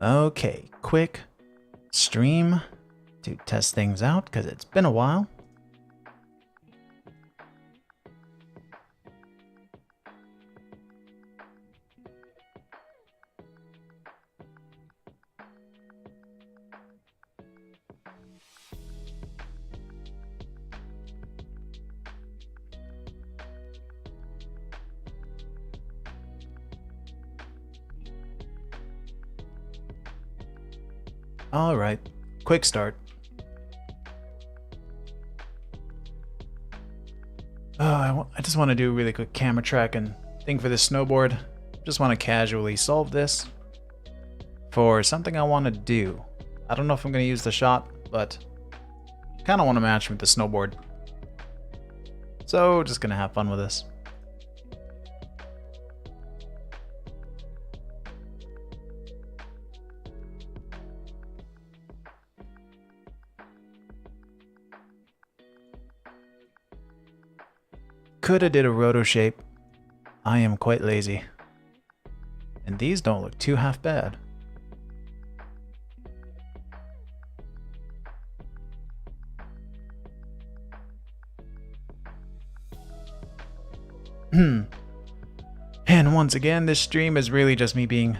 Okay, quick stream to test things out because it's been a while. All right, quick start. I just want to do a really quick camera track and thing for this snowboard. Just want to casually solve this for something I want to do. I don't know if I'm going to use the shot, but kind of want to match with the snowboard. So just going to have fun with this. Coulda did a roto shape. I am quite lazy. And these don't look too half bad. And once again, this stream is really just me being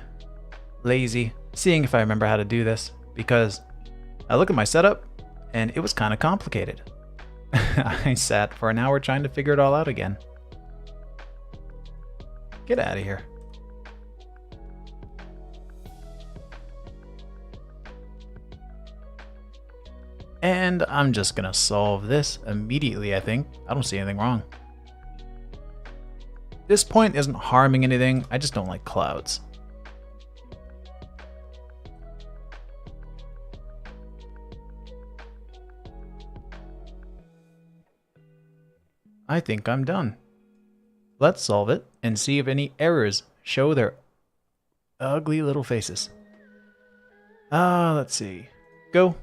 lazy, seeing if I remember how to do this, because I look at my setup and it was kind of complicated. I sat for an hour trying to figure it all out again. Get out of here. And I'm just gonna solve this immediately, I think. I don't see anything wrong. This point isn't harming anything, I just don't like clouds. I think I'm done. Let's solve it and see if any errors show their ugly little faces. Let's see. Go.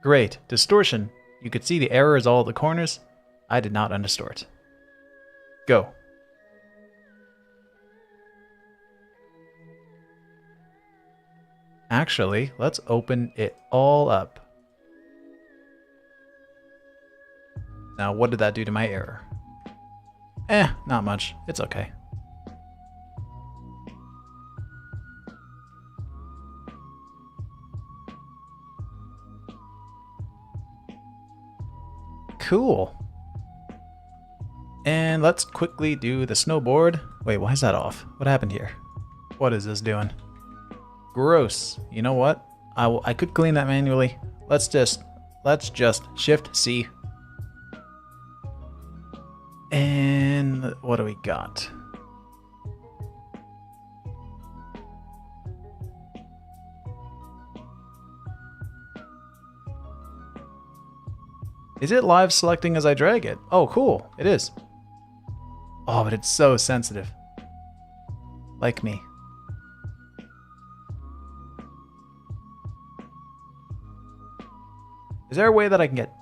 Great. Distortion. You could see the errors all at the corners. I did not undistort. Go. Actually, let's open it all up. Now, what did that do to my error? Not much. It's okay. Cool. And let's quickly do the snowboard. Wait, why is that off? What happened here? What is this doing? Gross. You know what? I could clean that manually. Let's just Shift C. And what do we got? Is it live selecting as I drag it? Oh, cool. It is. Oh, but it's so sensitive. Like me. Is there a way that I can get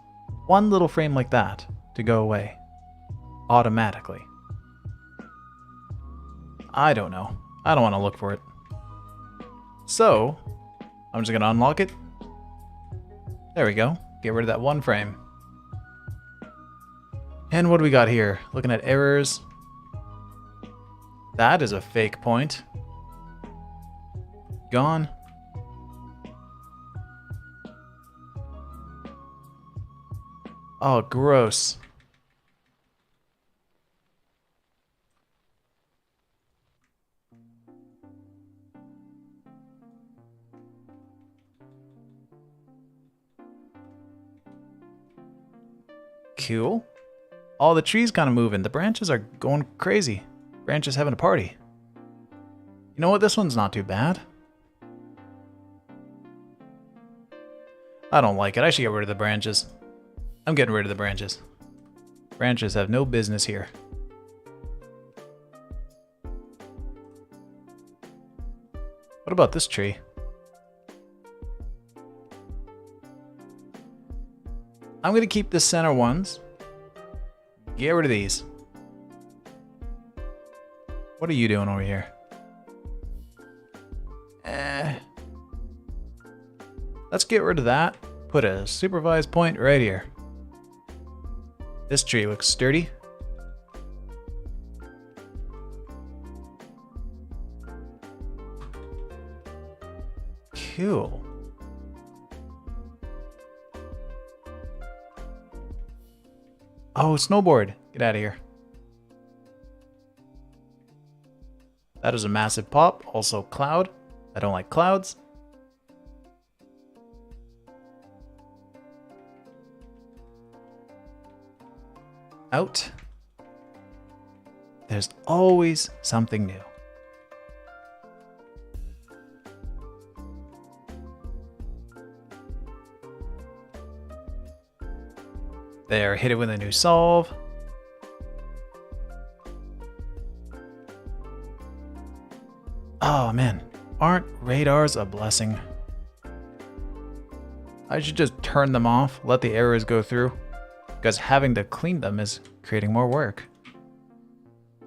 one little frame like that to go away automatically? I don't know. I don't want to look for it. So, I'm just going to unlock it. There we go. Get rid of that one frame. And what do we got here? Looking at errors. That is a fake point. Gone. Oh, gross. Cool. All the trees kind of moving. The branches are going crazy. Branches having a party. You know what? This one's not too bad. I don't like it. I should get rid of the branches. I'm getting rid of the branches. Branches have no business here. What about this tree? I'm going to keep the center ones. Get rid of these. What are you doing over here? Let's get rid of that. Put a supervised point right here. This tree looks sturdy. Cool. Oh, snowboard. Get out of here. That is a massive pop. Also cloud. I don't like clouds. Out. There's always something new. There, hit it with a new solve. Oh man, aren't radars a blessing? I should just turn them off, let the errors go through, because having to clean them is creating more work.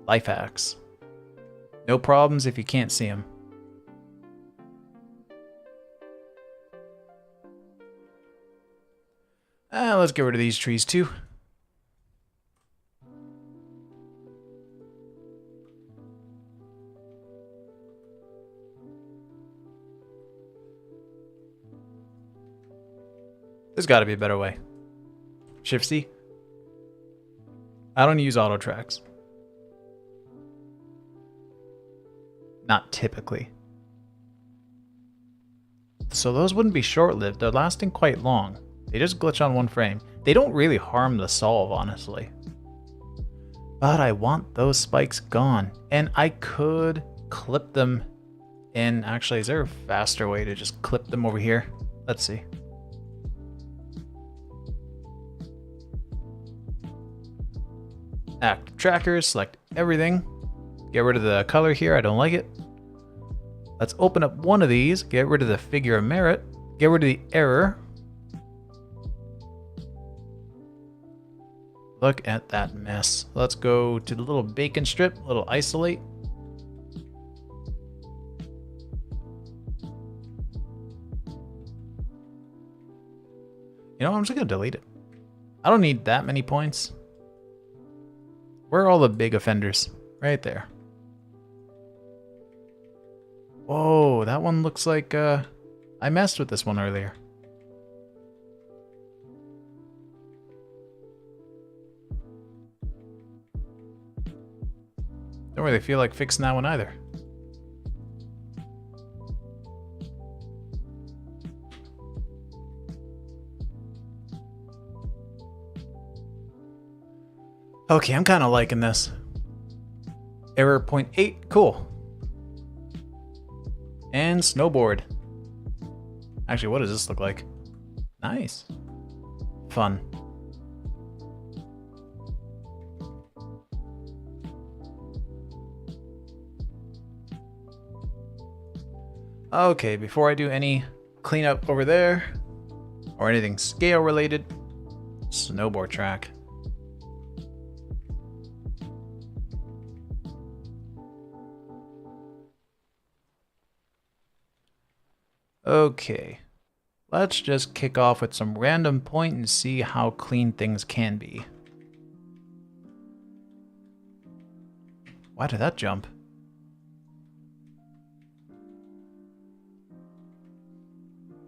Life hacks. No problems if you can't see them. Let's get rid of these trees too. There's got to be a better way. Shift C. I don't use auto tracks. Not typically. So those wouldn't be short-lived. They're lasting quite long. They just glitch on one frame. They don't really harm the solve, honestly. But I want those spikes gone. And I could clip them in... Actually, is there a faster way to just clip them over here? Let's see. Active trackers, select everything. Get rid of the color here, I don't like it. Let's open up one of these, get rid of the figure of merit, get rid of the error. Look at that mess. Let's go to the little bacon strip, little isolate. You know, I'm just gonna delete it. I don't need that many points. Where are all the big offenders? Right there. Whoa, that one looks like, I messed with this one earlier. Don't really feel like fixing that one either. Okay, I'm kind of liking this. Error 0.8, cool. And snowboard. Actually, what does this look like? Nice. Fun. Okay, before I do any cleanup over there, or anything scale related, snowboard track. Okay, let's just kick off with some random point and see how clean things can be. Why did that jump?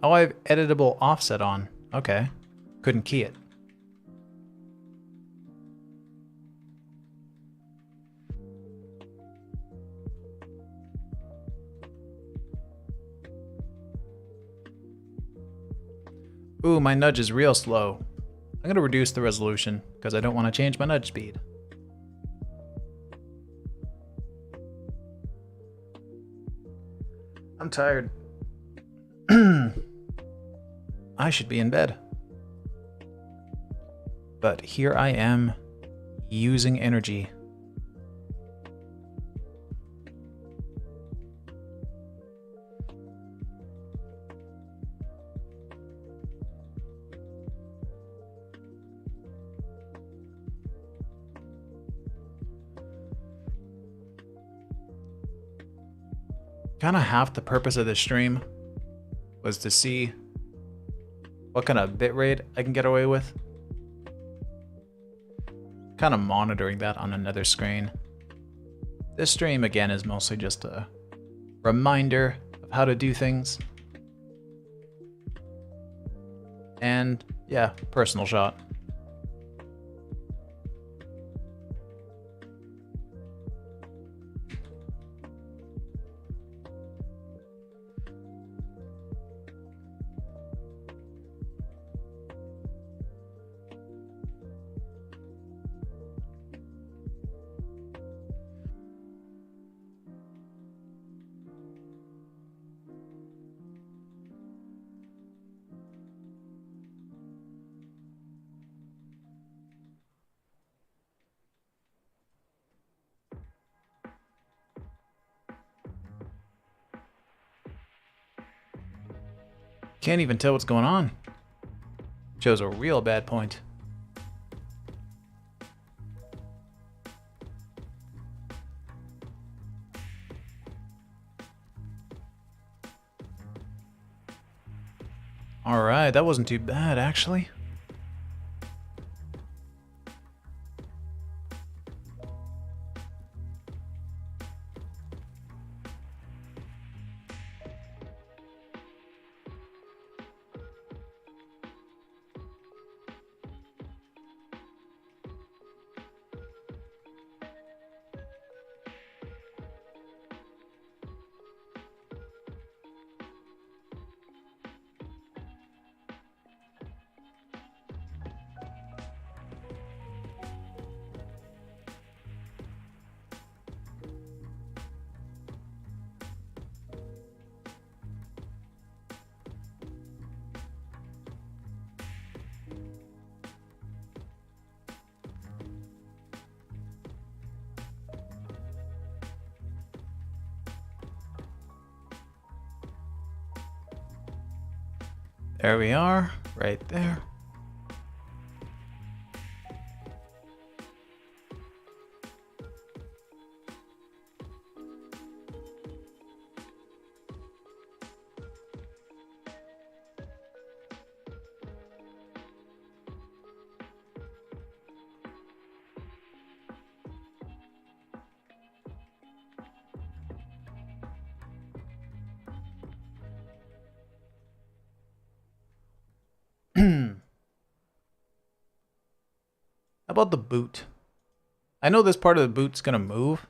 Oh, I have editable offset on. Okay, couldn't key it. Ooh, my nudge is real slow. I'm going to reduce the resolution because I don't want to change my nudge speed. I'm tired. I should be in bed. But here I am, using energy. kind of half the purpose of this stream was to see what kind of bitrate I can get away with. Kind of monitoring that on another screen. This stream, again, is mostly just a reminder of how to do things. And, yeah, personal shot. Can't even tell what's going on. Shows a real bad point. Alright, that wasn't too bad, actually. There we are, right there. How about the boot? I know this part of the boot's gonna move,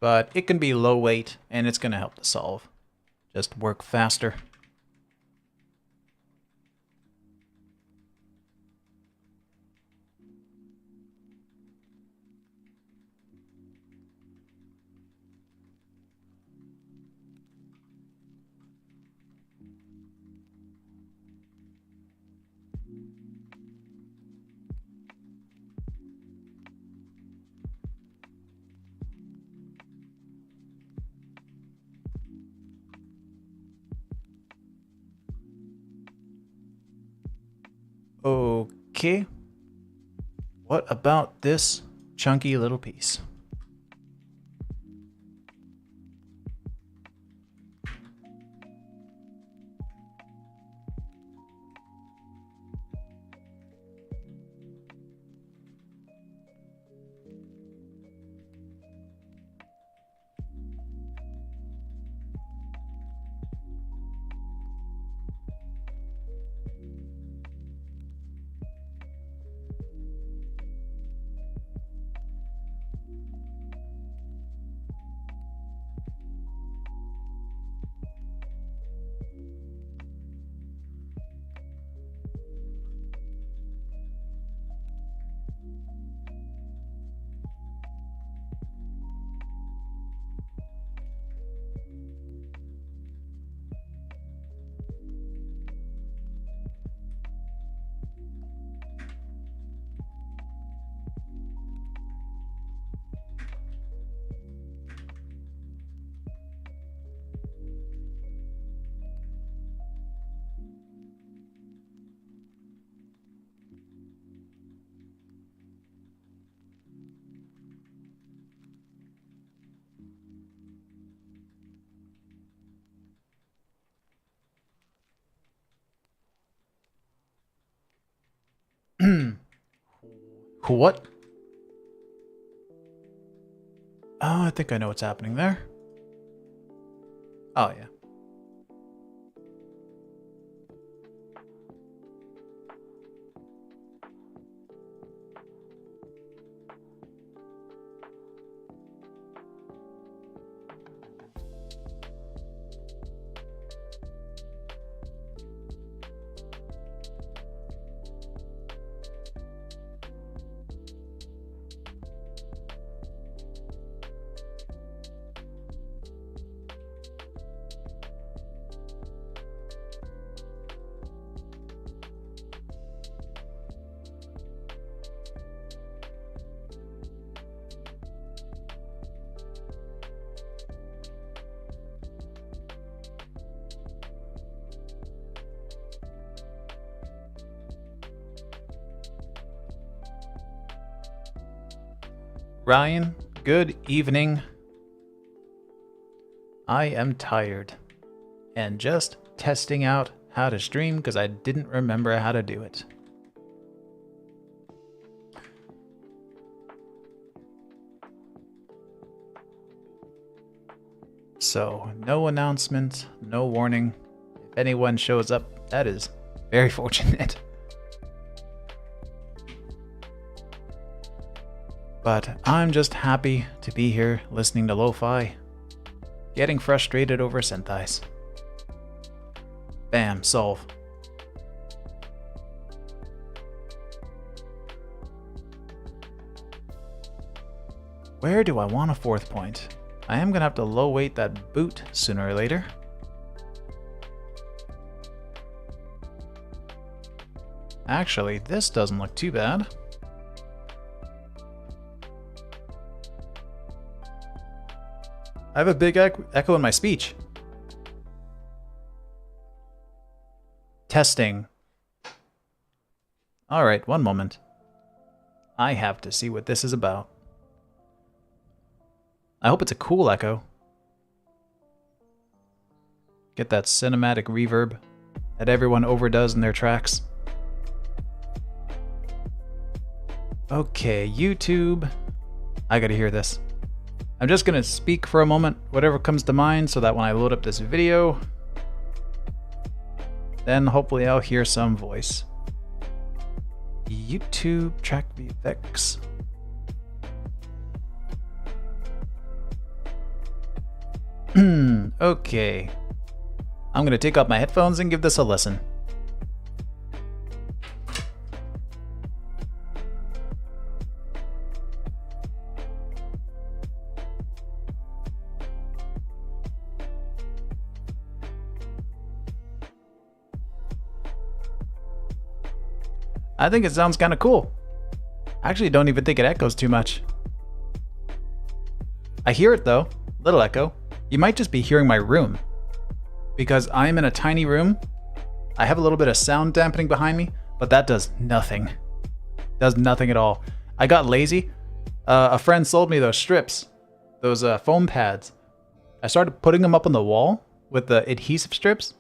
but it can be low weight and it's gonna help the solve. Just work faster. Okay. What about this chunky little piece? What? Oh, I think I know what's happening there. Oh, yeah. Ryan, good evening. I am tired and just testing out how to stream because I didn't remember how to do it. So, no announcement, no warning. If anyone shows up, that is very fortunate. But I'm just happy to be here listening to lo-fi, getting frustrated over synthesize. Bam, solve. Where do I want a fourth point? I am gonna have to low weight that boot sooner or later. Actually, this doesn't look too bad. I have a big echo in my speech. Testing. Alright, one moment. I have to see what this is about. I hope it's a cool echo. Get that cinematic reverb that everyone overdoes in their tracks. Okay, YouTube. I gotta hear this. I'm just gonna speak for a moment, whatever comes to mind, so that when I load up this video, then hopefully I'll hear some voice. YouTube track VFX. Okay. I'm gonna take off my headphones and give this a listen. I think it sounds kind of cool. I actually don't even think it echoes too much. I hear it though, little echo. You might just be hearing my room, because I'm in a tiny room. I have a little bit of sound dampening behind me, but that does nothing. Does nothing at all. I got lazy. A friend sold me those strips, those foam pads. I started putting them up on the wall with the adhesive strips,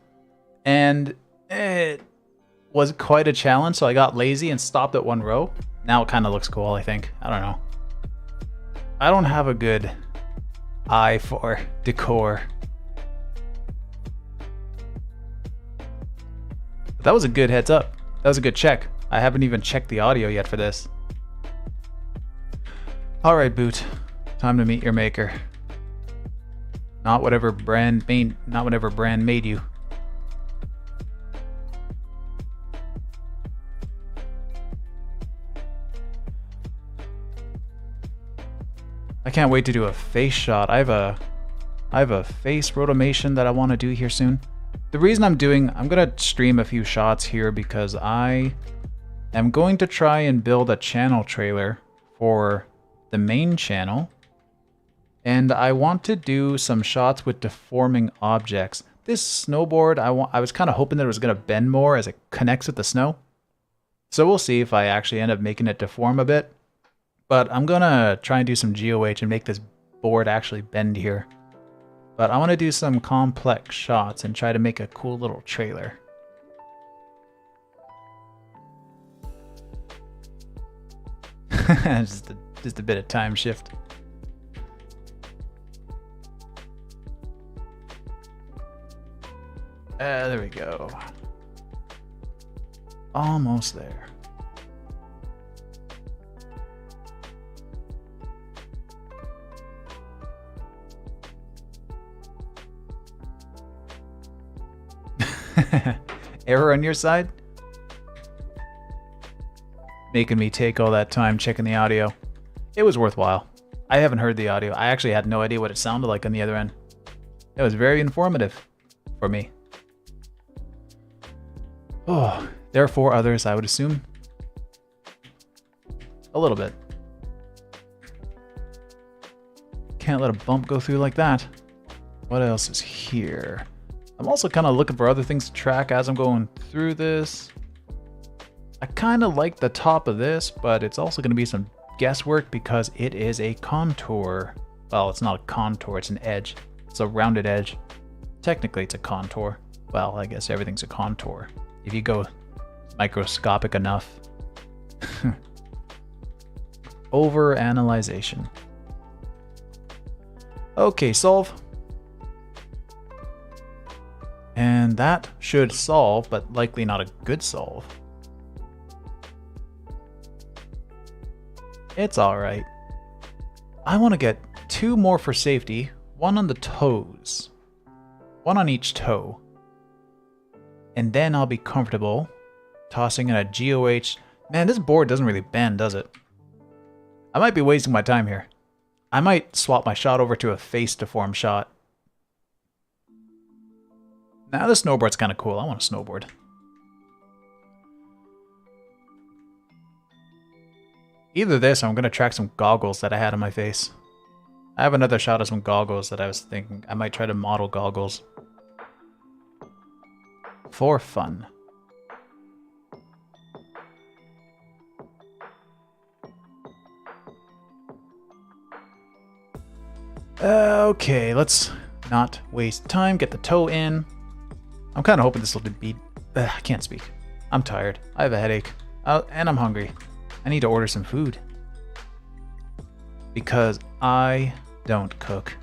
and it was quite a challenge, so I got lazy and stopped at one row. Now it kind of looks cool, I think. I don't know. I don't have a good eye for decor. But that was a good heads up. That was a good check. I haven't even checked the audio yet for this. Alright, Boot. Time to meet your maker. Not whatever brand made you. I can't wait to do a face shot. I have a face rotomation that I want to do here soon. The reason I'm gonna stream a few shots here because I am going to try and build a channel trailer for the main channel. And I want to do some shots with deforming objects. This snowboard, I was kind of hoping that it was gonna bend more as it connects with the snow. So we'll see if I actually end up making it deform a bit. But I'm gonna try and do some GOH and make this board actually bend here. But I want to do some complex shots and try to make a cool little trailer. just a bit of time shift. There we go. Almost there. Error on your side? Making me take all that time checking the audio. It was worthwhile. I haven't heard the audio. I actually had no idea what it sounded like on the other end. It was very informative for me. Oh, there are 4 others, I would assume. A little bit. Can't let a bump go through like that. What else is here? I'm also kind of looking for other things to track as I'm going through this. I kind of like the top of this, but it's also going to be some guesswork because it is a contour. Well, it's not a contour, it's an edge. It's a rounded edge. Technically, it's a contour. Well, I guess everything's a contour. If you go microscopic enough. Over-analyzation. Okay, solve. And that should solve, but likely not a good solve. It's alright. I want to get 2 more for safety. 1 on the toes. 1 on each toe. And then I'll be comfortable tossing in a GOH. Man, this board doesn't really bend, does it? I might be wasting my time here. I might swap my shot over to a face deform shot. Now the snowboard's kind of cool. I want a snowboard. Either this or I'm going to track some goggles that I had on my face. I have another shot of some goggles that I was thinking I might try to model goggles. For fun. Okay, let's not waste time. Get the toe in. I'm kind of hoping this will be... I can't speak. I'm tired. I have a headache. And I'm hungry. I need to order some food. Because I don't cook.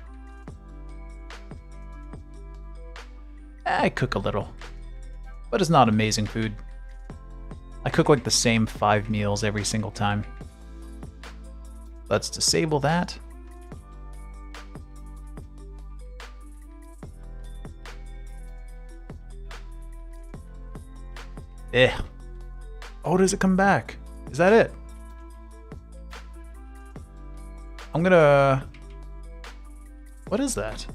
I cook a little. But it's not amazing food. I cook like the same 5 meals every single time. Let's disable that. Oh, does it come back? Is that it? I'm gonna... What is that?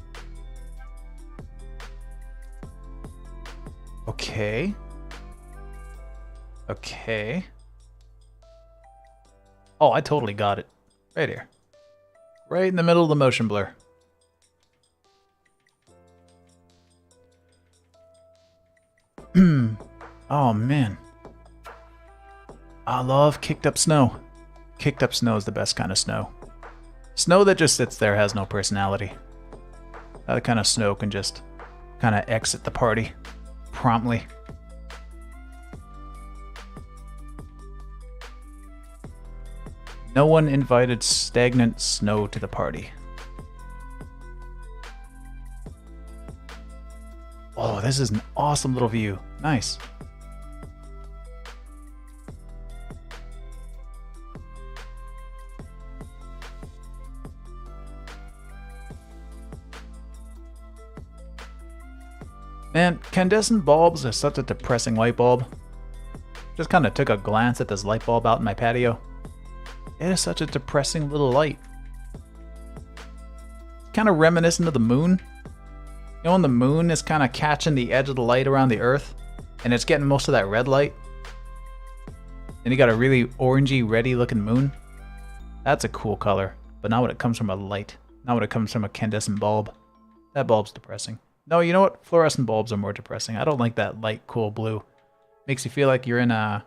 Okay. Okay. Oh, I totally got it. Right here. Right in the middle of the motion blur. Oh, man. I love kicked up snow. Kicked up snow is the best kind of snow. Snow that just sits there has no personality. That kind of snow can just kind of exit the party promptly. No one invited stagnant snow to the party. Oh, this is an awesome little view. Nice. Man, incandescent bulbs are such a depressing light bulb. Just kind of took a glance at this light bulb out in my patio. It is such a depressing little light. Kind of reminiscent of the moon. You know when the moon is kind of catching the edge of the light around the earth and it's getting most of that red light? And you got a really orangey, reddy looking moon? That's a cool color, but not when it comes from a light. Not when it comes from a incandescent bulb. That bulb's depressing. No, you know what? Fluorescent bulbs are more depressing. I don't like that light, cool blue. Makes you feel like you're in a...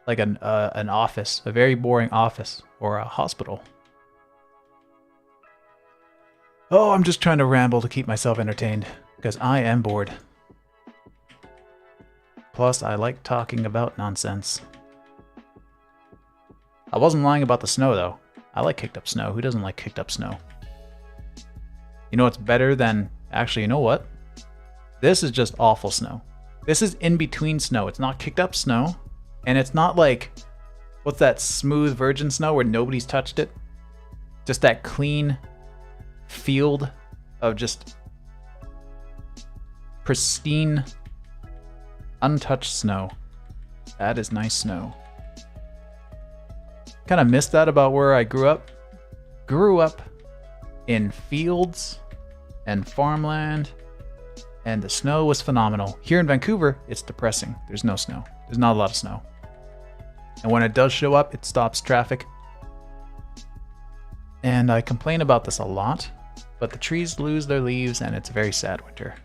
like an office. A very boring office. Or a hospital. Oh, I'm just trying to ramble to keep myself entertained. Because I am bored. Plus, I like talking about nonsense. I wasn't lying about the snow, though. I like kicked up snow. Who doesn't like kicked up snow? You know what's better than... Actually, you know what? This is just awful snow. This is in-between snow. It's not kicked up snow. And it's not like... What's that smooth virgin snow where nobody's touched it? Just that clean field of just pristine, untouched snow. That is nice snow. Kind of missed that about where I grew up. Grew up in fields and farmland, and the snow was phenomenal. Here in Vancouver, it's depressing. There's no snow. There's not a lot of snow. And when it does show up, it stops traffic. And I complain about this a lot, but the trees lose their leaves and it's a very sad winter.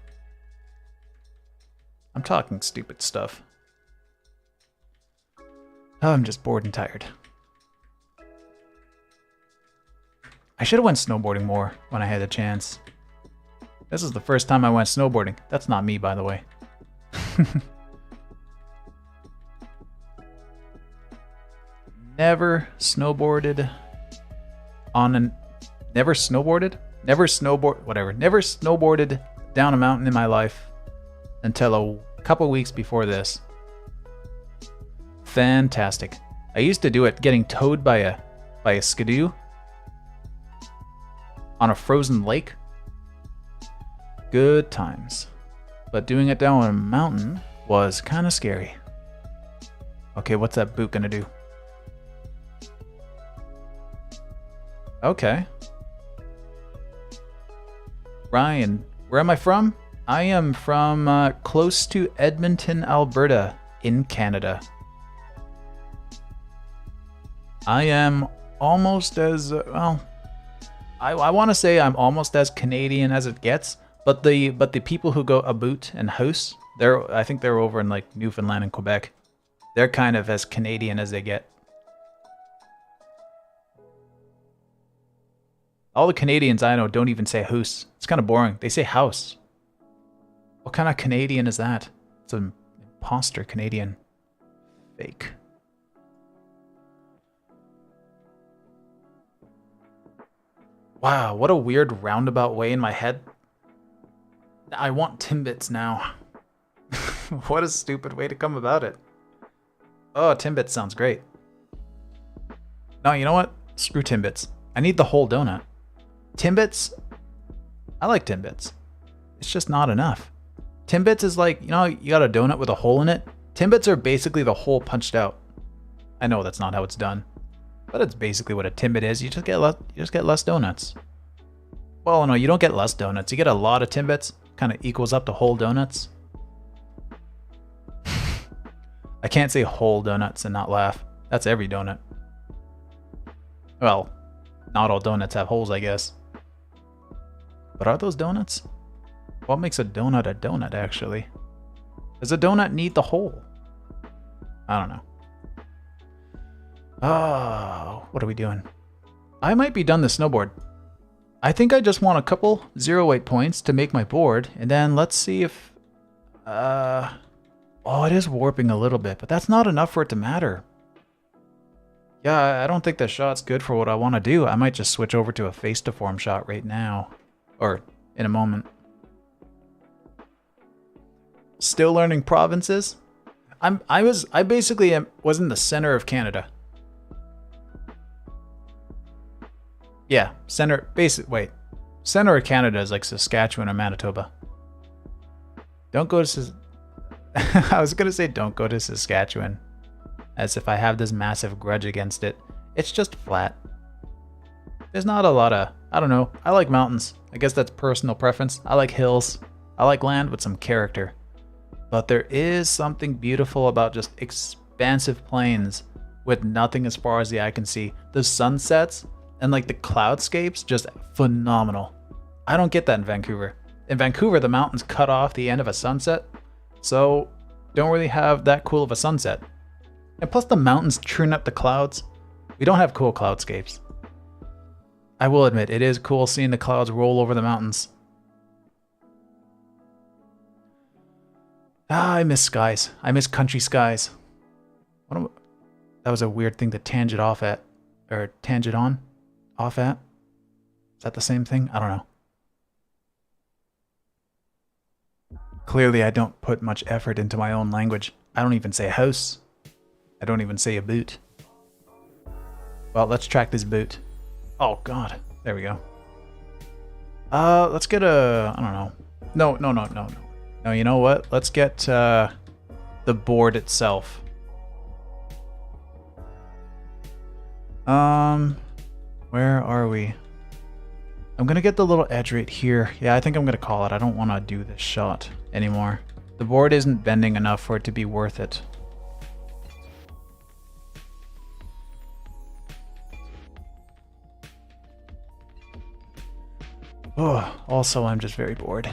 I'm talking stupid stuff. Oh, I'm just bored and tired. I should have went snowboarding more when I had a chance. This is the first time I went snowboarding. That's not me, by the way. Never snowboarded on an... Never snowboarded down a mountain in my life until a couple weeks before this. Fantastic. I used to do it getting towed by a skidoo on a frozen lake. Good times. But doing it down a mountain was kind of scary. Okay, what's that boot gonna do? Okay. Ryan, where am I from? I am from close to Edmonton, Alberta, in Canada. I am almost as, well, I want to say I'm almost as Canadian as it gets, but the people who go aboot and house, I think they're over in like Newfoundland and Quebec. They're kind of as Canadian as they get. All the Canadians I know don't even say hoose. It's kind of boring. They say house. What kind of Canadian is that? It's an imposter Canadian. Fake. Wow, what a weird roundabout way in my head. I want Timbits now. What a stupid way to come about it. Oh, Timbits sounds great. No, you know what? Screw Timbits. I need the whole donut. Timbits, I like Timbits. It's just not enough. Timbits is like, you know, you got a donut with a hole in it. Timbits are basically the hole punched out. I know that's not how it's done, but it's basically what a Timbit is. You just get less donuts. Well, no, you don't get less donuts. You get a lot of Timbits. Kind of equals up to whole donuts. I can't say whole donuts and not laugh. That's every donut. Well, not all donuts have holes, I guess. But are those donuts? What makes a donut, actually? Does a donut need the hole? I don't know. Oh, what are we doing? I might be done the snowboard. I think I just want a couple 0-8 points to make my board, and then let's see if... Oh, it is warping a little bit, but that's not enough for it to matter. Yeah, I don't think that shot's good for what I want to do. I might just switch over to a face-to-form shot right now. Or in a moment. Still learning provinces? I basically was in the center of Canada. Yeah, center of Canada is like Saskatchewan or Manitoba. Don't go to I was gonna say don't go to Saskatchewan. As if I have this massive grudge against it. It's just flat. There's not a lot of, I don't know, I like mountains. I guess that's personal preference. I like hills. I like land with some character. But there is something beautiful about just expansive plains with nothing as far as the eye can see. The sunsets and like the cloudscapes, just phenomenal. I don't get that in Vancouver. In Vancouver, the mountains cut off the end of a sunset, so don't really have that cool of a sunset. And plus the mountains churn up the clouds. We don't have cool cloudscapes. I will admit, it is cool seeing the clouds roll over the mountains. Ah, I miss skies. I miss country skies. That was a weird thing to tangent off at. Or tangent on? Off at? Is that the same thing? I don't know. Clearly I don't put much effort into my own language. I don't even say house. I don't even say a boot. Well, let's track this boot. Oh god. There we go. Let's get a... I don't know. No. No, you know what? Let's get the board itself. Where are we? I'm gonna get the little edge right here. Yeah, I think I'm gonna call it. I don't want to do this shot anymore. The board isn't bending enough for it to be worth it. Oh, also I'm just very bored.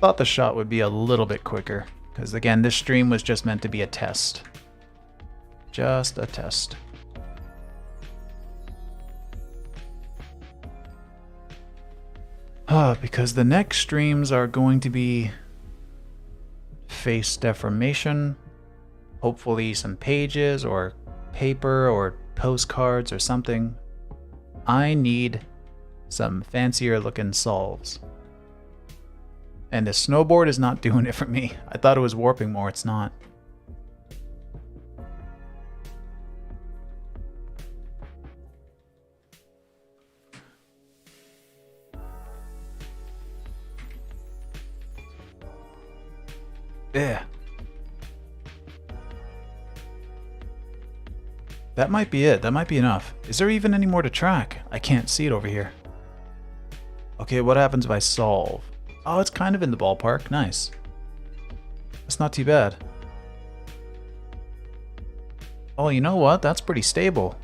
Thought the shot would be a little bit quicker, because again, this stream was just meant to be a test. Just a test. Because the next streams are going to be face deformation, hopefully some pages or paper or postcards or something. I need some fancier looking solves. And the snowboard is not doing it for me. I thought it was warping more, it's not. Yeah. That might be it. That might be enough. Is there even any more to track? I can't see it over here. Okay, what happens if I solve? Oh, it's kind of in the ballpark. Nice. That's not too bad. Oh, you know what? That's pretty stable.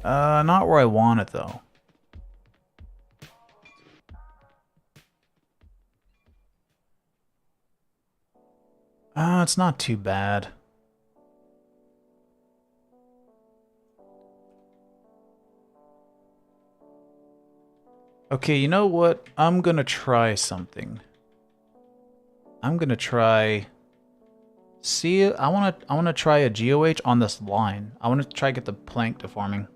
Not where I want it, though. It's not too bad. Okay, you know what? I'm gonna try something. I'm gonna try... See, I wanna try a GOH on this line. I wanna try get the plank deforming.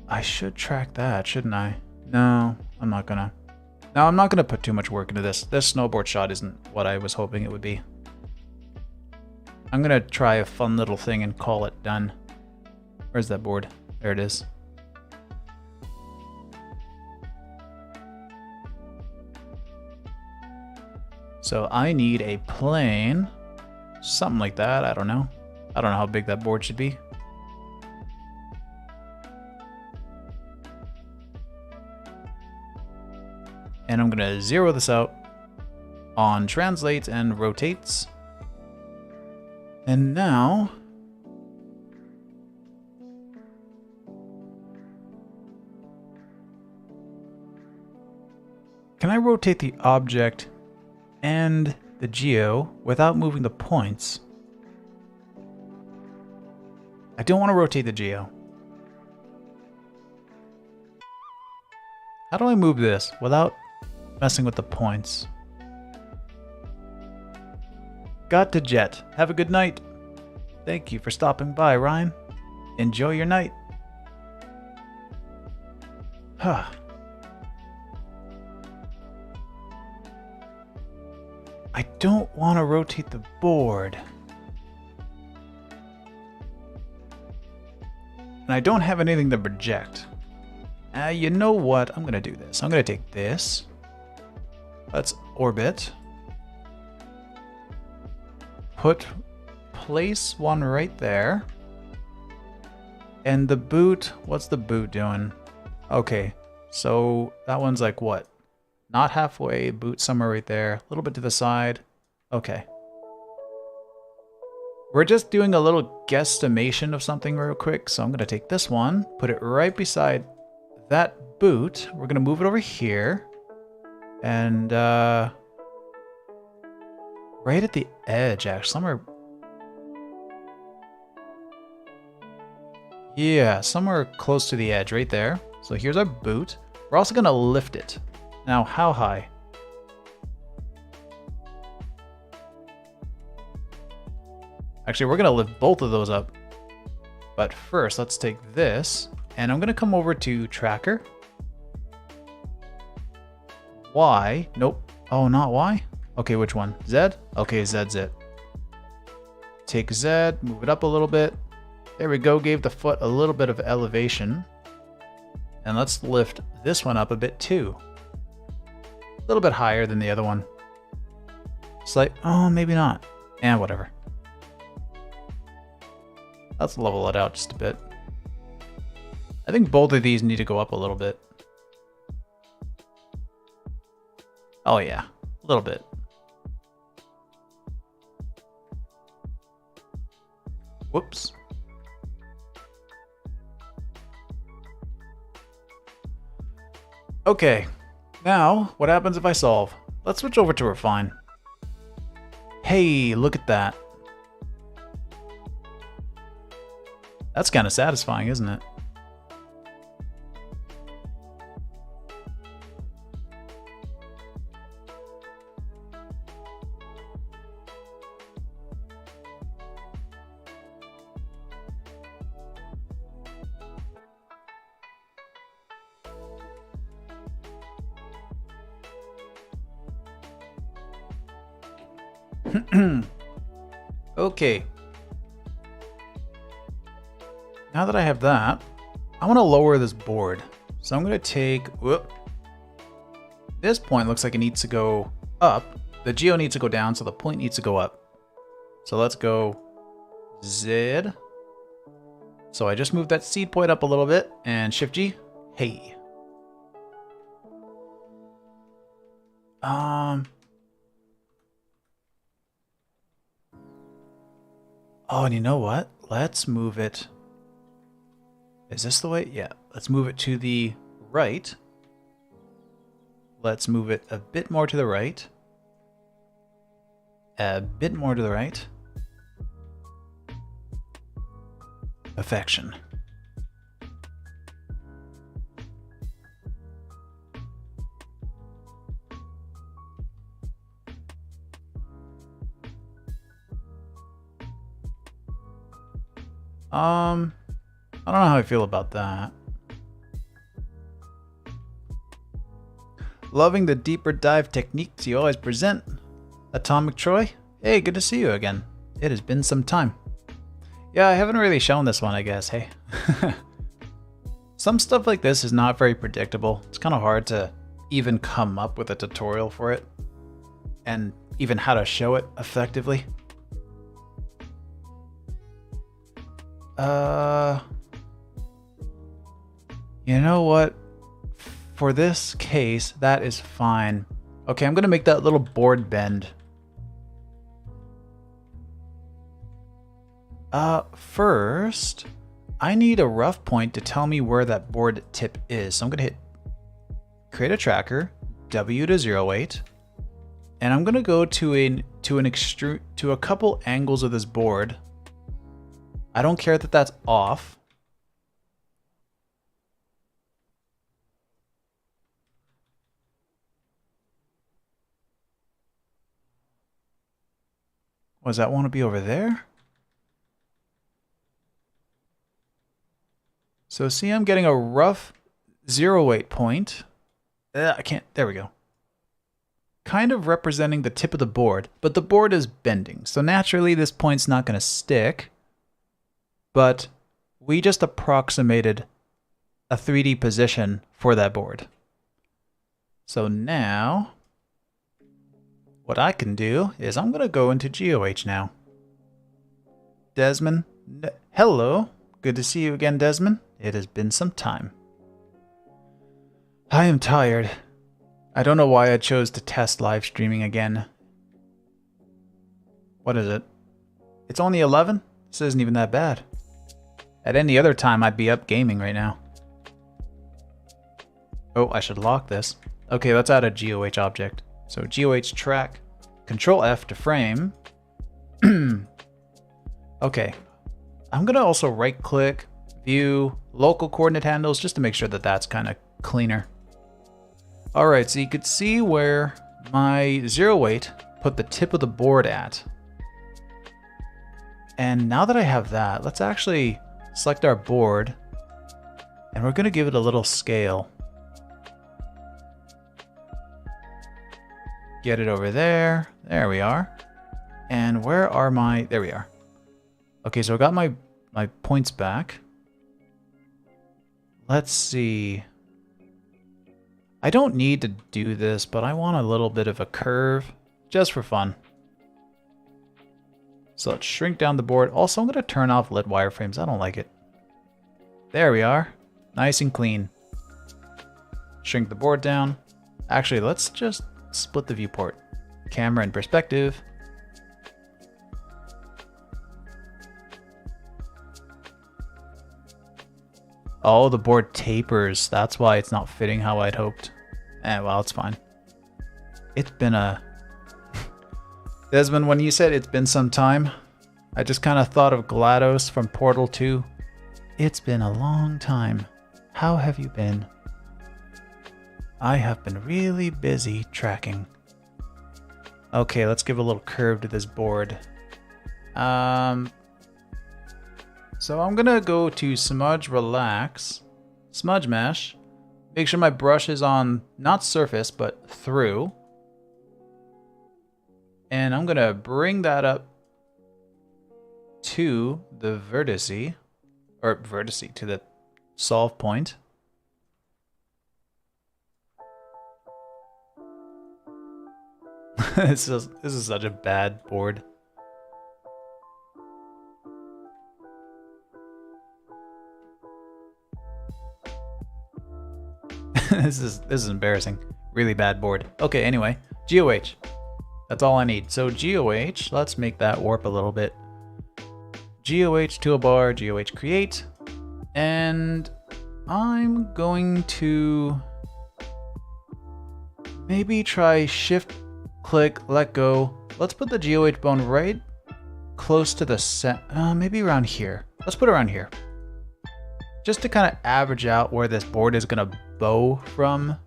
I should track that, shouldn't I? No, I'm not gonna. No, I'm not gonna put too much work into this. This snowboard shot isn't what I was hoping it would be. I'm gonna try a fun little thing and call it done. Where's that board? There it is. So I need a plane. Something like that, I don't know. I don't know how big that board should be. And I'm gonna zero this out on translate and rotates. And now, can I rotate the object and the geo without moving the points? I don't want to rotate the geo. How do I move this without messing with the points? Got to jet. Have a good night. Thank you for stopping by, Ryan. Enjoy your night. Huh. I don't want to rotate the board. And I don't have anything to project. You know what? I'm going to do this. I'm going to take this. Let's orbit. Place one right there. And the boot, what's the boot doing? Okay, so that one's like what? Not halfway, boot somewhere right there. A little bit to the side. Okay. We're just doing a little guesstimation of something real quick. So I'm going to take this one, put it right beside that boot. We're going to move it over here. And right at the edge, actually. Somewhere. Yeah, somewhere close to the edge, right there. So here's our boot. We're also gonna lift it. Now, how high? Actually, we're gonna lift both of those up. But first, let's take this, and I'm gonna come over to tracker. Y, nope. Oh, not Y? Okay, which one? Z? Okay, Z's it. Take Z, move it up a little bit. There we go, gave the foot a little bit of elevation. And let's lift this one up a bit too. A little bit higher than the other one. Oh, maybe not. And whatever. Let's level it out just a bit. I think both of these need to go up a little bit. Oh yeah, a little bit. Whoops. Okay, now what happens if I solve? Let's switch over to refine. Hey, look at that. That's kind of satisfying, isn't it? Okay. Now that I have that, I want to lower this board. So I'm going to take, whoop. This point looks like it needs to go up. The geo needs to go down, so the point needs to go up. So let's go Z. So I just moved that seed point up a little bit, and Shift G. Hey. Oh, and you know what? Let's move it. Is this the way? Yeah. Let's move it to the right. Let's move it a bit more to the right. A bit more to the right. Affection. I don't know how I feel about that. Loving the deeper dive techniques you always present. Atomic Troy, hey, good to see you again. It has been some time. Yeah, I haven't really shown this one, I guess, hey. Some stuff like this is not very predictable. It's kind of hard to even come up with a tutorial for it. And even how to show it effectively. You know what? For this case, that is fine. Okay, I'm gonna make that little board bend. First, I need a rough point to tell me where that board tip is. So I'm gonna hit create a tracker, W to 08, and I'm gonna go to a couple angles of this board. I don't care that that's off. Does that want to be over there? So see, I'm getting a rough 08 point. I can't, there we go. Kind of representing the tip of the board, but the board is bending. So naturally this point's not going to stick, but we just approximated a 3D position for that board. So now, what I can do is I'm going to go into GeoH now. Desmond, hello. Good to see you again, Desmond. It has been some time. I am tired. I don't know why I chose to test live streaming again. What is it? It's only 11? This isn't even that bad. At any other time, I'd be up gaming right now. Oh, I should lock this. Okay, let's add a GeoH object. So GeoH track, Control F to frame. Okay, I'm gonna also right click, view, local coordinate handles, just to make sure that that's kind of cleaner. All right, so you could see where my 0.8 put the tip of the board at. And now that I have that, let's actually select our board and we're gonna give it a little scale. Get it over there. There we are. And where are my... There we are. Okay, so I got my points back. Let's see. I don't need to do this, but I want a little bit of a curve just for fun. So let's shrink down the board. Also, I'm going to turn off lit wireframes. I don't like it. There we are. Nice and clean. Shrink the board down. Actually, let's just split the viewport. Camera and perspective. Oh, the board tapers. That's why it's not fitting how I'd hoped. Well, it's fine. It's been a... Desmond, when you said it's been some time, I just kind of thought of GLaDOS from Portal 2. It's been a long time. How have you been? I have been really busy tracking. Okay, let's give a little curve to this board. So I'm gonna go to Smudge Relax, Smudge Mesh, make sure my brush is on, not surface, but through. And I'm gonna bring that up to the vertice, to the solve point. This is such a bad board. This is embarrassing. Really bad board. Okay, anyway, GOH. That's all I need. So GOH, let's make that warp a little bit. GOH toolbar, GOH create, and I'm going to maybe try shift click, let go. Let's put the GOH bone right close to the set, maybe around here. Let's put it around here. Just to kind of average out where this board is gonna bow from,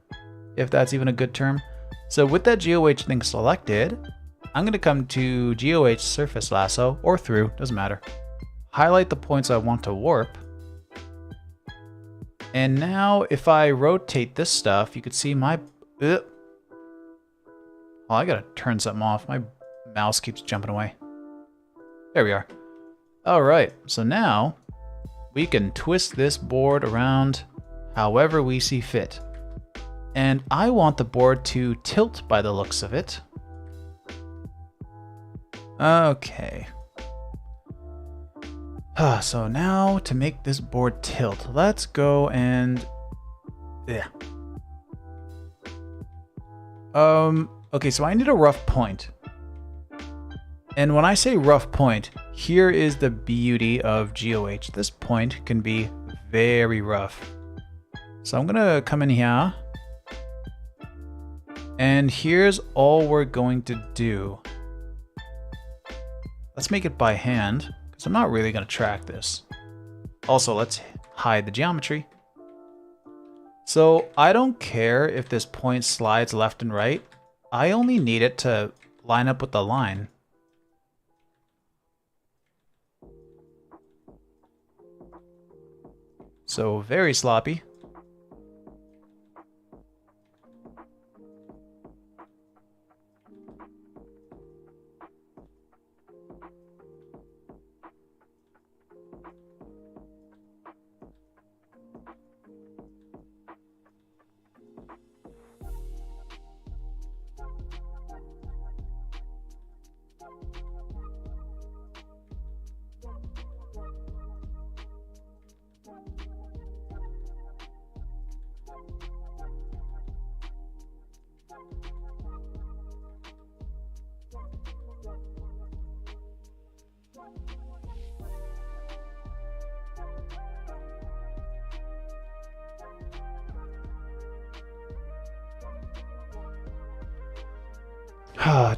if that's even a good term. So with that GOH thing selected, I'm gonna come to GOH surface lasso, or through, doesn't matter. Highlight the points I want to warp. And now if I rotate this stuff, you could see my... Oh, I gotta turn something off. My mouse keeps jumping away. There we are. All right, so now we can twist this board around however we see fit. And I want the board to tilt by the looks of it. Okay. So now to make this board tilt, let's go and... Yeah. Okay, so I need a rough point. And when I say rough point, here is the beauty of GOH. This point can be very rough. So I'm gonna come in here. And here's all we're going to do. Let's make it by hand, because I'm not really gonna track this. Also, let's hide the geometry. So I don't care if this point slides left and right. I only need it to line up with the line. So very sloppy.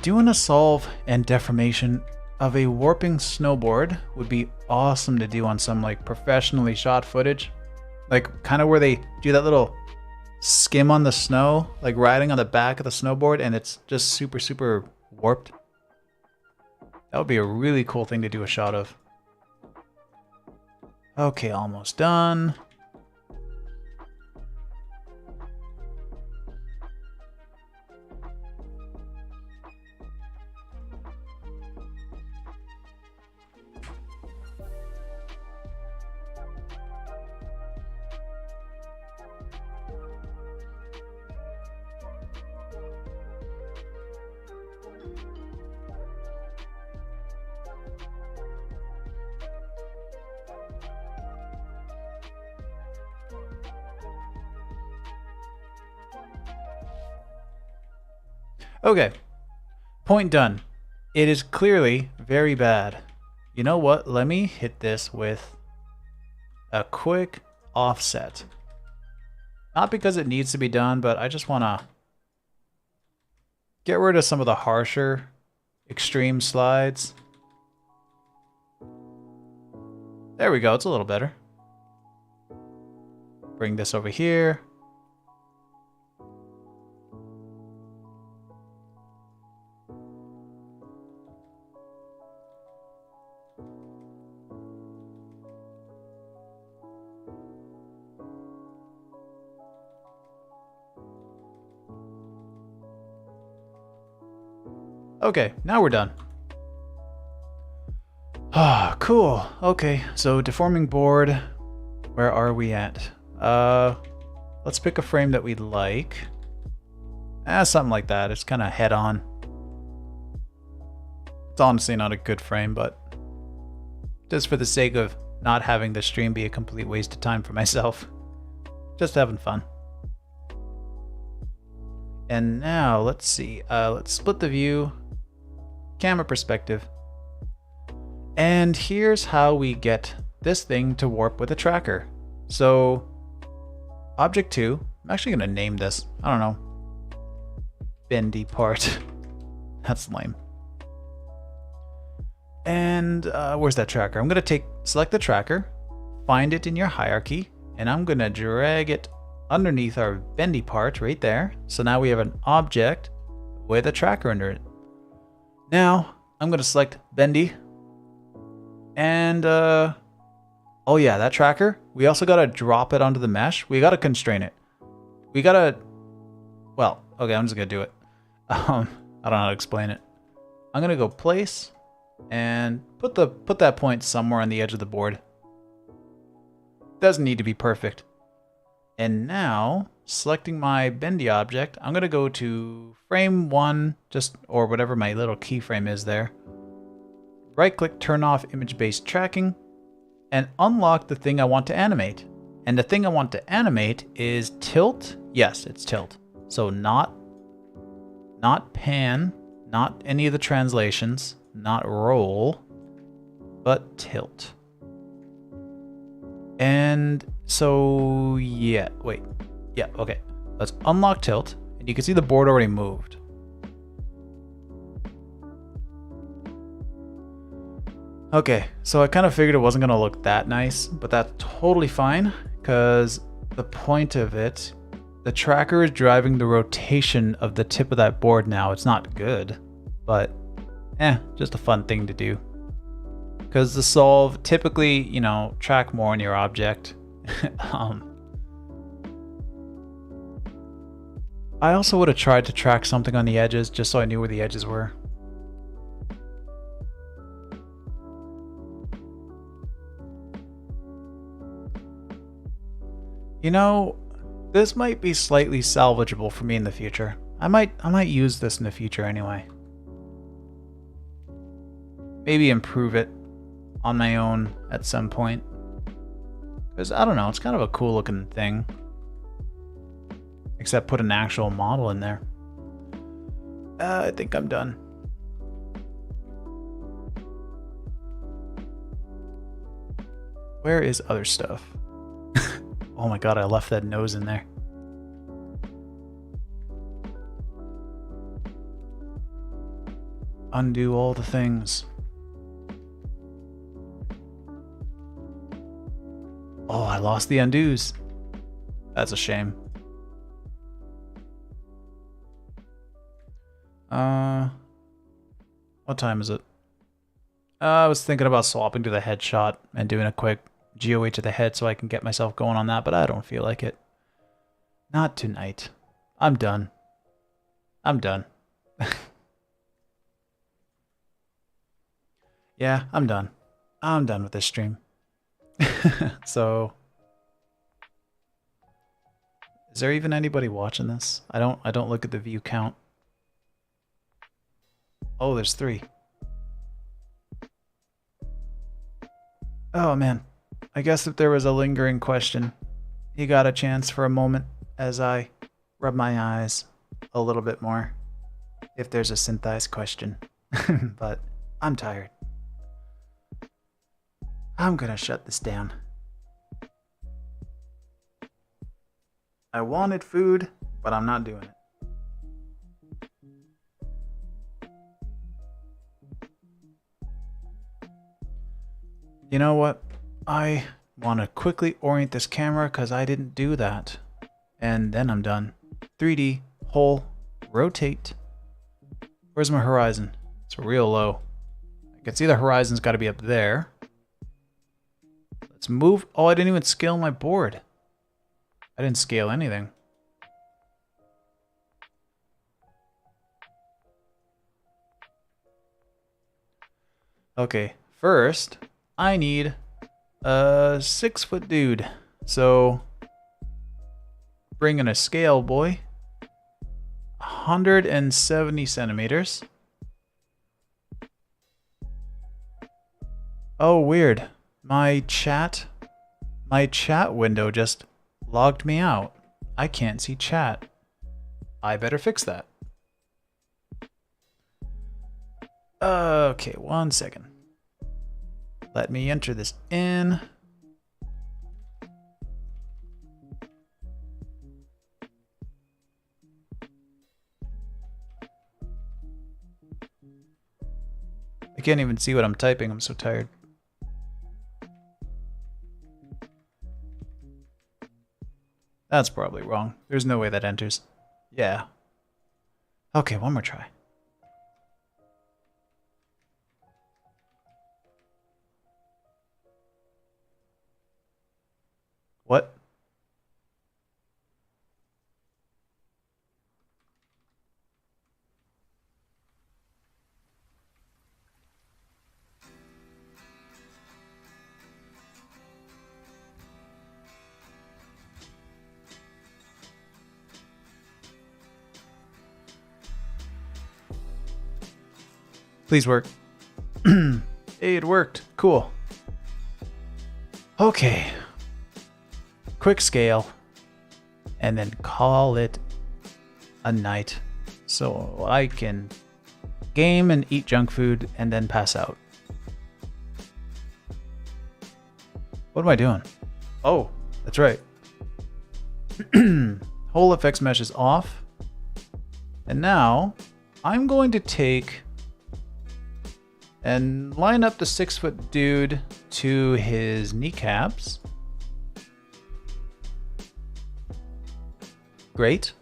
Doing a solve and deformation, of a warping snowboard would be awesome to do on some like professionally shot footage. Like kind of where they do that little skim on the snow, like riding on the back of the snowboard, and it's just super warped. That would be a really cool thing to do a shot of. Okay, almost done. Okay, point done. It is clearly very bad. You know what? Let me hit this with a quick offset. Not because it needs to be done, but I just want to get rid of some of the harsher extreme slides. There we go. It's a little better. Bring this over here. Okay, now we're done. Ah, cool. Okay, so deforming board. Where are we at? Let's pick a frame that we like. Something like that. It's kind of head on. It's honestly not a good frame, but just for the sake of not having the stream be a complete waste of time for myself. Just having fun. And now, let's see. Let's split the view. Camera perspective. And here's how we get this thing to warp with a tracker. So, object 2, I'm actually going to name this, I don't know, bendy part. That's lame. And where's that tracker? I'm going to select the tracker, find it in your hierarchy, and I'm going to drag it underneath our bendy part right there. So now we have an object with a tracker under it. Now, I'm going to select bendy. And, oh yeah, that tracker, we also got to drop it onto the mesh. We got to constrain it. We got to, well, okay, I'm just going to do it. I don't know how to explain it. I'm going to go place and put that point somewhere on the edge of the board. Doesn't need to be perfect. And now, selecting my bendy object, I'm going to go to frame 1, or whatever my little keyframe is there. Right click, turn off image-based tracking, and unlock the thing I want to animate. And the thing I want to animate is tilt. Yes, it's tilt. So not pan, not any of the translations, not roll, but tilt. And so, yeah, wait. Yeah, okay. Let's unlock tilt, and you can see the board already moved. Okay, so I kind of figured it wasn't going to look that nice, but that's totally fine, because the point of it, the tracker is driving the rotation of the tip of that board now. It's not good, but just a fun thing to do. Because the solve, typically, you know, track more on your object. I also would have tried to track something on the edges, just so I knew where the edges were. You know, this might be slightly salvageable for me in the future. I might use this in the future anyway. Maybe improve it on my own at some point. Because, I don't know, it's kind of a cool looking thing. Except put an actual model in there. I think I'm done. Where is other stuff? Oh my god, I left that nose in there. Undo all the things. Oh, I lost the undos. That's a shame. What time is it? I was thinking about swapping to the headshot and doing a quick GOH to the head so I can get myself going on that, but I don't feel like it. Not tonight. I'm done. I'm done. Yeah, I'm done. I'm done with this stream. So, is there even anybody watching this? I don't look at the view count. Oh, there's 3. Oh man, I guess if there was a lingering question, he got a chance for a moment as I rub my eyes a little bit more. If there's a synthesized question. But I'm tired. I'm gonna shut this down. I wanted food, but I'm not doing it. You know what? I want to quickly orient this camera because I didn't do that. And then I'm done. 3D, whole, rotate. Where's my horizon? It's real low. I can see the horizon's got to be up there. Let's move. Oh, I didn't even scale my board. I didn't scale anything. Okay, first, I need a 6-foot dude. So, bring in a scale, boy. 170 centimeters. Oh, weird. My chat window just logged me out. I can't see chat. I better fix that. Okay, 1 second. Let me enter this in. I can't even see what I'm typing. I'm so tired. That's probably wrong. There's no way that enters. Yeah. Okay, one more try. What? Please work. Hey, it worked. Cool. Okay. Quick scale. And then call it a night. So I can game and eat junk food and then pass out. What am I doing? Oh, that's right. Whole FX mesh is off. And now I'm going to take and line up the 6-foot dude to his kneecaps. Great.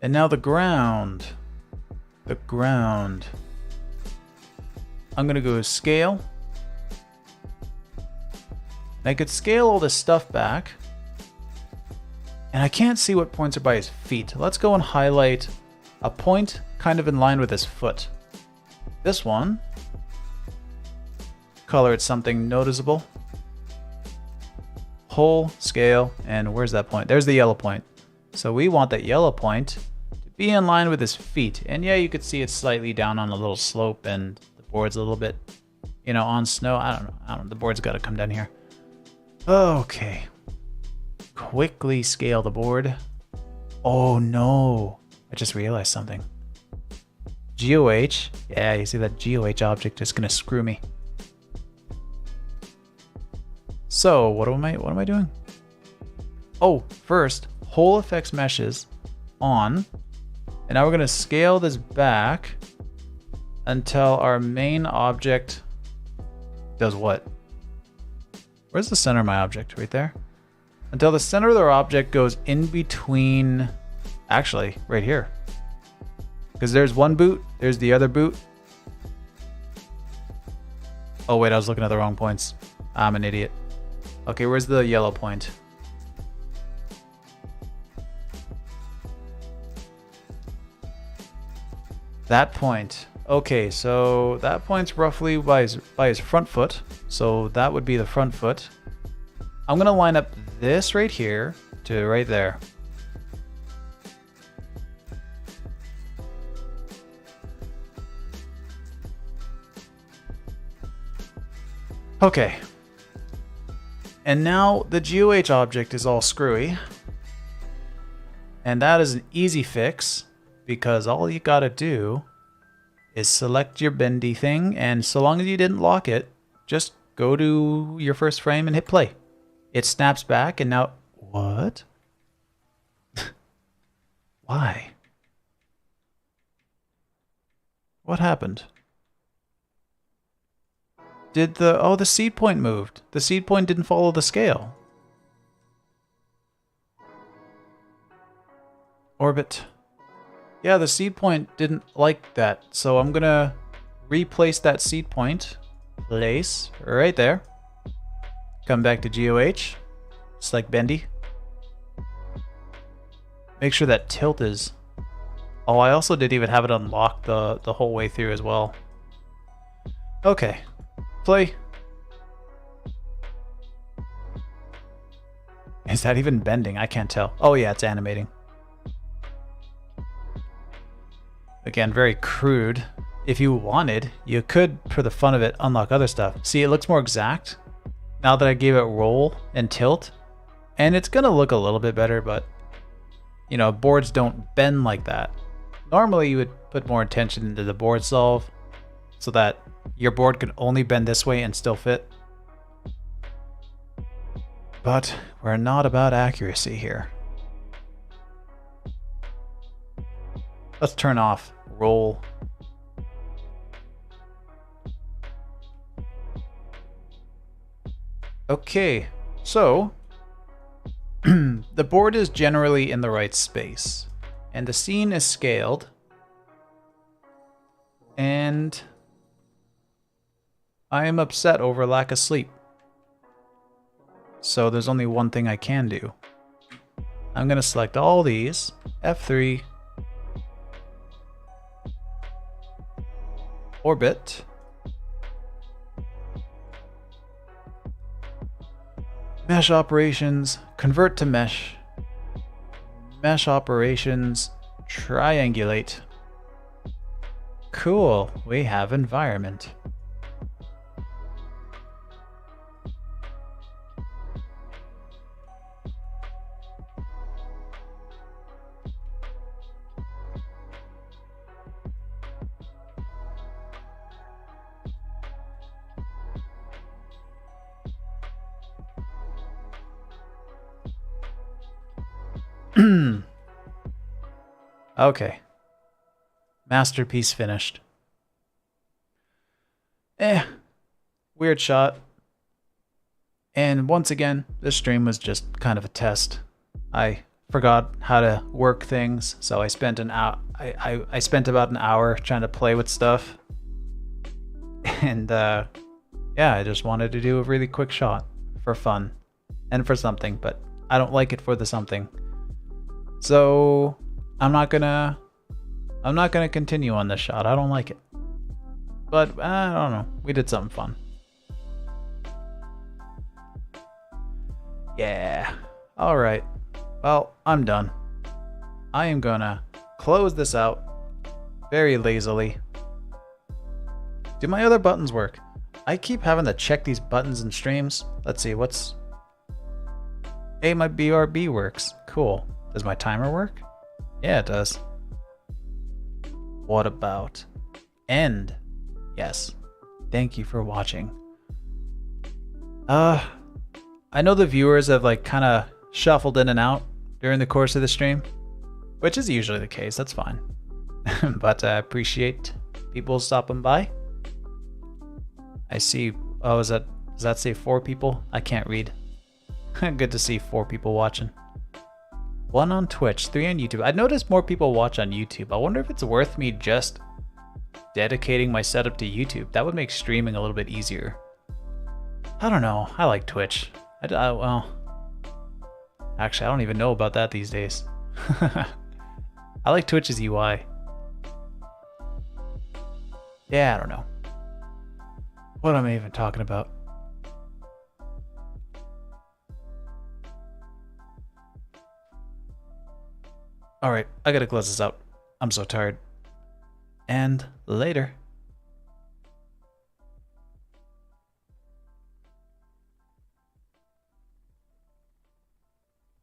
And now the ground. The ground. I'm gonna go scale. And I could scale all this stuff back. And I can't see what points are by his feet. Let's go and highlight a point kind of in line with his foot. This one. Color it something noticeable. Whole, scale, and where's that point? There's the yellow point. So we want that yellow point to be in line with his feet. And yeah, you could see it's slightly down on a little slope and the board's a little bit, you know, on snow. I don't know. The board's got to come down here. Okay. Quickly scale the board. Oh no. I just realized something. GOH. Yeah, you see that GOH object is going to screw me. So what am I doing? Oh, first, whole FX meshes on. And now we're gonna scale this back until our main object does what? Where's the center of my object? Right there? until the center of their object goes in between, actually, right here. Because there's one boot, there's the other boot. Oh wait, I was looking at the wrong points. I'm an idiot. Okay, where's the yellow point? That point. Okay, so that point's roughly by his front foot. So that would be the front foot. I'm gonna line up this right here to right there. Okay. And now the GOH object is all screwy. And that is an easy fix because all you gotta do is select your bendy thing, and so long as you didn't lock it, just go to your first frame and hit play. It snaps back and now... What? Why? What happened? Did the... Oh, the seed point moved. The seed point didn't follow the scale. Orbit. Yeah, the seed point didn't like that, so I'm gonna replace that seed point. Place right there. Come back to GOH. Select bendy. Make sure that tilt is... Oh, I also didn't even have it unlocked the whole way through as well. Okay. Play. Is that even bending? I can't tell. Oh yeah, it's animating. Again, very crude. If you wanted, you could, for the fun of it, unlock other stuff. See, it looks more exact now that I gave it roll and tilt. And it's gonna look a little bit better, but you know, boards don't bend like that. Normally you would put more attention into the board solve so that your board could only bend this way and still fit. But we're not about accuracy here. Let's turn off roll. Okay, so the board is generally in the right space and the scene is scaled, and I am upset over lack of sleep. So there's only one thing I can do. I'm gonna select all these, F3, orbit, mesh operations, convert to mesh, mesh operations, triangulate. Cool, we have environment. Okay. Masterpiece finished. Weird shot. And once again, this stream was just kind of a test. I forgot how to work things, so I spent an hour. I spent about an hour trying to play with stuff. And yeah, I just wanted to do a really quick shot for fun and for something, but I don't like it for the something. So I'm not gonna continue on this shot. I don't like it. But I don't know. We did something fun. Yeah. All right. Well, I'm done. I am gonna close this out very lazily. Do my other buttons work? I keep having to check these buttons in streams. Let's see, what's... Hey, my BRB works. Cool. Does my timer work? Yeah, it does. What about end? Yes. Thank you for watching. I know the viewers have like kind of shuffled in and out during the course of the stream, which is usually the case. That's fine. But I appreciate people stopping by. I see. Oh, does that say 4 people? I can't read. Good to see 4 people watching. 1 on Twitch, 3 on YouTube. I noticed more people watch on YouTube. I wonder if it's worth me just dedicating my setup to YouTube. That would make streaming a little bit easier. I don't know. I like Twitch. Well, actually, I don't even know about that these days. I like Twitch's UI. Yeah, I don't know. What am I even talking about? Alright, I gotta close this out. I'm so tired. And later.